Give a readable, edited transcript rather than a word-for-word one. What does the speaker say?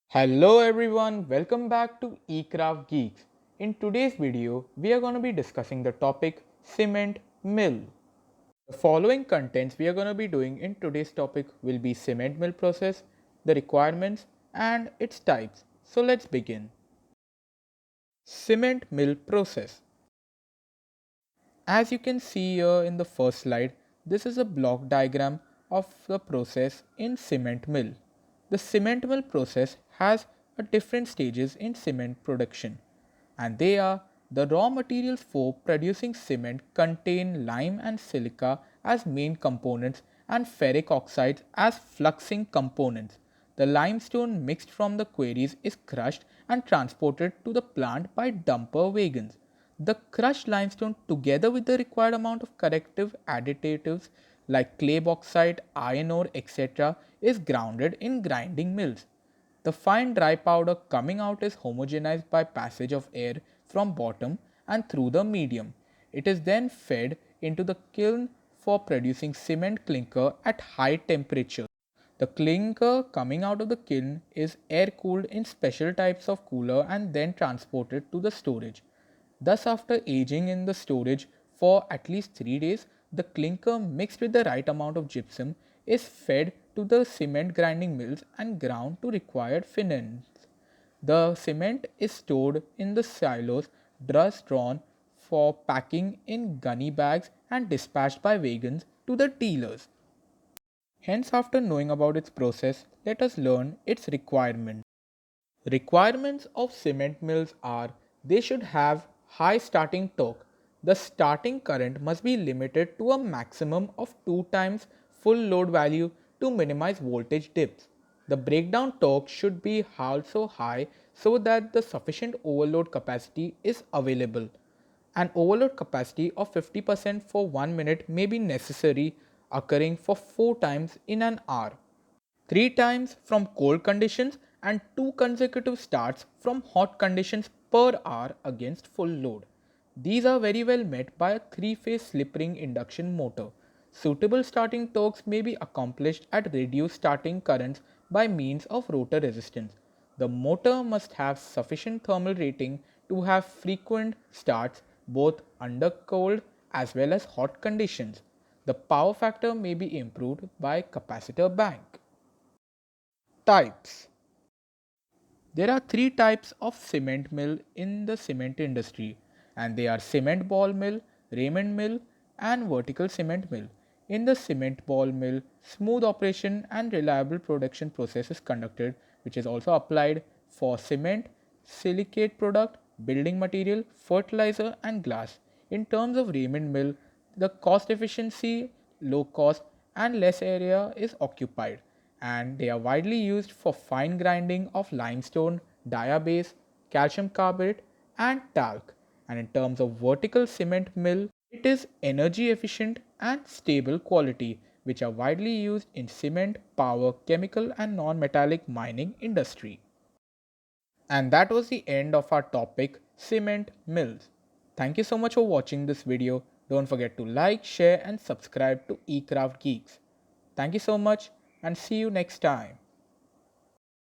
Hello everyone, welcome back to Ekraft Geeks. In today's video, we are going to be discussing the topic cement mill. The following contents we are going to be doing in today's topic will be cement mill process, the requirements and its types. So let's begin. Cement mill process. As you can see here in the first slide, this is a block diagram of the process in cement mill. The cement mill process has a different stages in cement production, and they are: the raw materials for producing cement contain lime and silica as main components and ferric oxides as fluxing components. The limestone mixed from the quarries is crushed and transported to the plant by dumper wagons. The crushed limestone, together with the required amount of corrective additives like clay bauxite, iron ore, etc., is grounded in grinding mills. The fine dry powder coming out is homogenized by passage of air from bottom and through the medium. It is then fed into the kiln for producing cement clinker at high temperature. The clinker coming out of the kiln is air cooled in special types of cooler and then transported to the storage. Thus, after aging in the storage for at least 3 days, the clinker mixed with the right amount of gypsum is fed to the cement grinding mills and ground to required finance. The cement is stored in the silos, thus drawn for packing in gunny bags and dispatched by wagons to the dealers. Hence, after knowing about its process, let us learn its requirements. Requirements of cement mills are: they should have high starting torque. The starting current must be limited to a maximum of 2 times full load value to minimize voltage dips. The breakdown torque should be also high so that the sufficient overload capacity is available. An overload capacity of 50% for 1 minute may be necessary, occurring for 4 times in an hour, 3 times from cold conditions, and 2 consecutive starts from hot conditions per hour against full load. These are very well met by a 3-phase slip ring induction motor. Suitable starting torques may be accomplished at reduced starting currents by means of rotor resistance. The motor must have sufficient thermal rating to have frequent starts both under cold as well as hot conditions. The power factor may be improved by capacitor bank. Types. There are 3 types of cement mill in the cement industry, and they are cement ball mill, Raymond mill, and vertical cement mill. In the cement ball mill, smooth operation and reliable production process is conducted, which is also applied for cement, silicate product, building material, fertilizer, and glass. In terms of Raymond mill, the cost efficiency, low cost, and less area is occupied, and they are widely used for fine grinding of limestone, diabase, calcium carbonate, and talc. And in terms of vertical cement mill, it is energy efficient and stable quality, which are widely used in cement, power, chemical, and non-metallic mining industry. And that was the end of our topic, cement mills. Thank you so much for watching this video. Don't forget to like, share, and subscribe to Ekraft Geeks. Thank you so much, and see you next time.